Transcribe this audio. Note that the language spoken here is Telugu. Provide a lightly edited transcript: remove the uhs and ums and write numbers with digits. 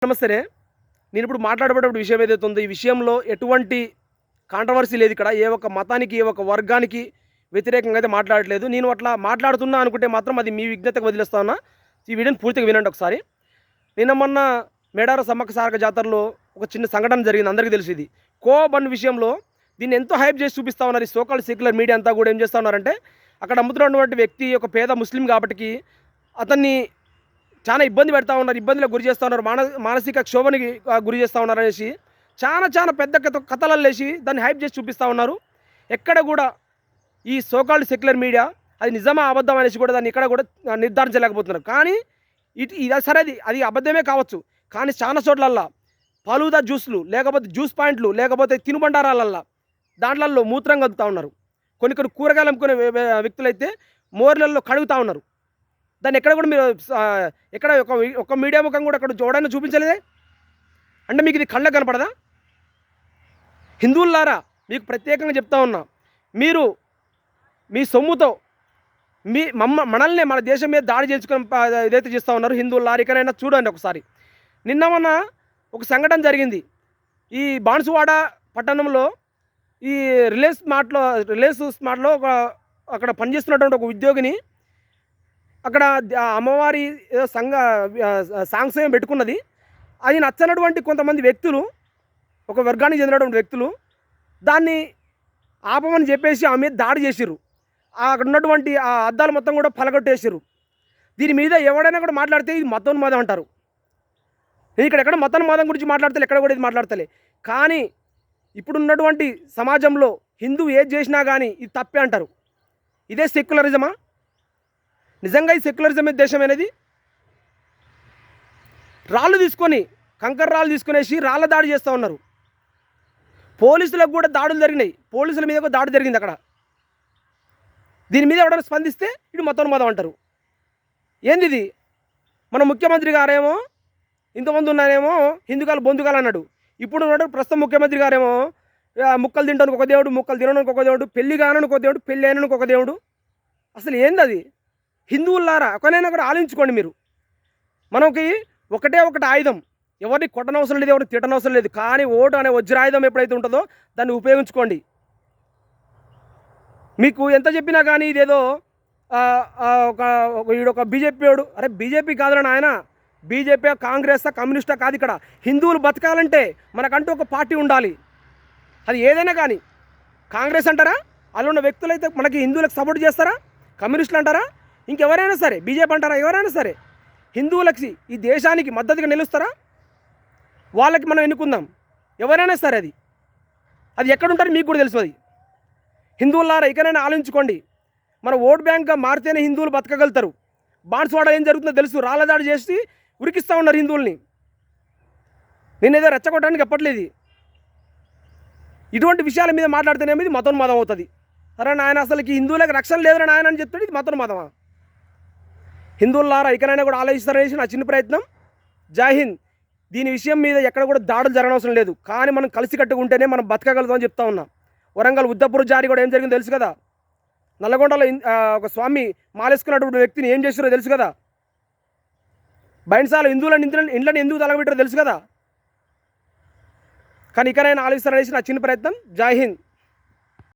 నమస్తే. నేను ఇప్పుడు మాట్లాడబడే విషయం ఏదైతే ఉందో, ఈ విషయంలో ఎటువంటి కాంట్రవర్సీ లేదు ఇక్కడ. ఏ ఒక్క మతానికి, ఏ ఒక్క వర్గానికి వ్యతిరేకంగా అయితే మాట్లాడట్లేదు. నేను అట్లా మాట్లాడుతున్నా అనుకుంటే మాత్రం అది మీ విజ్ఞతకు వదిలేస్తా ఉన్నా. ఈ వీడియోని పూర్తిగా వినండి ఒకసారి. నిన్న మొన్న మేడారం సమ్మక్క సారక జాతరలో ఒక చిన్న సంఘటన జరిగింది. అందరికీ తెలిసి ఇది కోబన్ విషయంలో దీన్ని ఎంతో హైప్ చేసి చూపిస్తూ ఉన్నారు. ఈ సోకాల్డ్ సెక్యులర్ మీడియా అంతా కూడా ఏం చేస్తూ ఉన్నారంటే, అక్కడ అమ్ముతున్నటువంటి వ్యక్తి ఒక పేద ముస్లిం కాబట్టి అతన్ని చాలా ఇబ్బంది పెడతా ఉన్నారు, ఇబ్బందులకు గురి చేస్తూ ఉన్నారు, మానసిక క్షోభనికి గురి చేస్తూ ఉన్నారు అనేసి చాలా పెద్ద కథలు వేసి దాన్ని హైప్ చేసి చూపిస్తూ ఉన్నారు. ఎక్కడ కూడా ఈ సోకాల్డ్ సెక్యులర్ మీడియా అది నిజమా అబద్ధం అనేసి కూడా దాన్ని ఇక్కడ కూడా నిర్ధారించలేకపోతున్నారు. కానీ ఇది సరే, అది అబద్ధమే కావచ్చు, కానీ చాలా చోట్లల్లా ఫలూదా జ్యూస్లు, లేకపోతే జ్యూస్ పాయింట్లు, లేకపోతే తినుబండారాలల్లా దాంట్లలో మూత్రం కలుపుతూ ఉన్నారు. కొన్ని కూరగాయలు అమ్ముకునే వ్యక్తులైతే మోర్లలో కడుగుతూ ఉన్నారు. దాన్ని ఎక్కడ కూడా మీరు ఎక్కడ ఒక మీడియా ముఖం కూడా అక్కడ చూడడానికి చూపించలేదే. అంటే మీకు ఇది కళ్ళకు కనపడదా? హిందువులారా, మీకు ప్రత్యేకంగా చెప్తా ఉన్నా, మీరు మీ సొమ్ముతో మనల్ని మన దేశం మీద దాడి చేసుకుని ఏదైతే చేస్తూ ఉన్నారు హిందువులారా, ఇక్కడైనా చూడండి ఒకసారి. నిన్న మొన్న ఒక సంఘటన జరిగింది. ఈ బాన్సువాడ పట్టణంలో ఈ రిలయన్స్ స్మార్ట్లో అక్కడ పనిచేస్తున్నటువంటి ఒక ఉద్యోగిని అక్కడ అమ్మవారి సాంగ్స్ పెట్టుకున్నది. అది నచ్చనటువంటి కొంతమంది వ్యక్తులు, ఒక వర్గానికి చెందినటువంటి వ్యక్తులు దాన్ని ఆపమని చెప్పేసి ఆమె మీద దాడి చేసిర్రు. అక్కడ ఉన్నటువంటి ఆ అద్దాలు మొత్తం కూడా పలగొట్టేసారు. దీని మీద ఎవడైనా కూడా మాట్లాడితే ఇది మతోన్మాదం అంటారు. నేను ఎక్కడ మతోన్మాదం గురించి మాట్లాడతలే, ఎక్కడ కూడా ఇది మాట్లాడతలే. కానీ ఇప్పుడున్నటువంటి సమాజంలో హిందూ ఏది చేసినా కానీ ఇది తప్పే అంటారు. ఇదే సెక్యులరిజమా? నిజంగా ఈ సెక్యులరిజం దేశం అనేది? రాళ్ళు తీసుకొని, కంకర రాళ్ళు తీసుకునేసి రాళ్ళ దాడి చేస్తూ ఉన్నారు. పోలీసులకు కూడా దాడులు జరిగినాయి, పోలీసుల మీద కూడా దాడి జరిగింది అక్కడ. దీని మీద ఎవరైనా స్పందిస్తే ఇటు మతోన్మాదం అంటారు. ఏంది ఇది? మన ముఖ్యమంత్రి గారేమో ఇంతమంది ఉన్నారేమో హిందుకాలు బొందుకాలు అన్నాడు. ఇప్పుడు ప్రస్తుతం ముఖ్యమంత్రి గారేమో ముక్కలు తింటానికి ఒక దేవుడు, ముక్కలు తినడానికి ఒక దేవుడు, పెళ్లి కానడానికి ఒక దేవుడు, పెళ్లి అయినానికి ఒక దేవుడు. అసలు ఏంది అది? హిందువులారా, ఒకనైనా కూడా ఆలోచించుకోండి మీరు. మనకి ఒకటే ఆయుధం, ఎవరిని కొట్టనవసరం లేదు, ఎవరిని తిట్టనవసరం లేదు. కానీ ఓటు అనే వజ్రాయుధం ఎప్పుడైతే ఉంటుందో దాన్ని ఉపయోగించుకోండి. మీకు ఎంత చెప్పినా కానీ ఇదేదో ఒక బీజేపీ వాడు, అరే బీజేపీ కాదురా ఆయన, బీజేపీ కాంగ్రెస్ కమ్యూనిస్టా కాదు. ఇక్కడ హిందువులు బతకాలంటే మనకంటూ ఒక పార్టీ ఉండాలి. అది ఏదైనా కానీ. కాంగ్రెస్ అంటారా, అందులో ఉన్న వ్యక్తులైతే మనకి హిందువులకు సపోర్ట్ చేస్తారా? కమ్యూనిస్టులు అంటారా? ఇంకెవరైనా సరే, బీజేపీ అంటారా, ఎవరైనా సరే హిందువులకి ఈ దేశానికి మద్దతుగా నిలుస్తారా? వాళ్ళకి మనం ఎన్నుకుందాం, ఎవరైనా సరే. అది ఎక్కడుంటారో మీకు కూడా తెలుసు. అది హిందువులారా, ఇకనైనా ఆలోచించుకోండి. మన ఓట్ బ్యాంక్గా మారితేనే హిందువులు బతకగలుగుతారు. బాన్సువాడ ఏం జరుగుతుందో తెలుసు, రాళ్ళదాడి చేసి ఉరికిస్తూ ఉన్నారు హిందువుల్ని. నేనేదో రెచ్చగొట్టడానికి చెప్పట్లేదు. ఇటువంటి విషయాల మీద మాట్లాడితేనేమి ఇది మతోన్మాదం అవుతుంది. అరే నాయన, అసలుకి హిందువులకు రక్షణ లేదురా నాయన అని చెప్తాడు, ఇది మతోన్మాదమా? హిందువులారా, ఇకనైనా కూడా ఆలోచిస్తారనేసి నా చిన్న ప్రయత్నం. జై హింద్. దీని విషయం మీద ఎక్కడ కూడా దాడులు జరగనవసరం లేదు. కానీ మనం కలిసి కట్టుకుంటేనే మనం బతకగలుగుతామని చెప్తా ఉన్నా. వరంగల్ ఉద్దపూర్ జారీ కూడా ఏం జరిగిందో తెలుసు కదా. నల్లగొండలో ఒక స్వామి మాలేసుకున్నటువంటి వ్యక్తిని ఏం చేస్తారో తెలుసు కదా. బైన్సాలు హిందువులను ఇండ్లని ఎందుకు తలగబెట్టారో తెలుసు కదా. కానీ ఇకనైనా ఆలోచిస్తారనేసి నా చిన్న ప్రయత్నం. జై హింద్.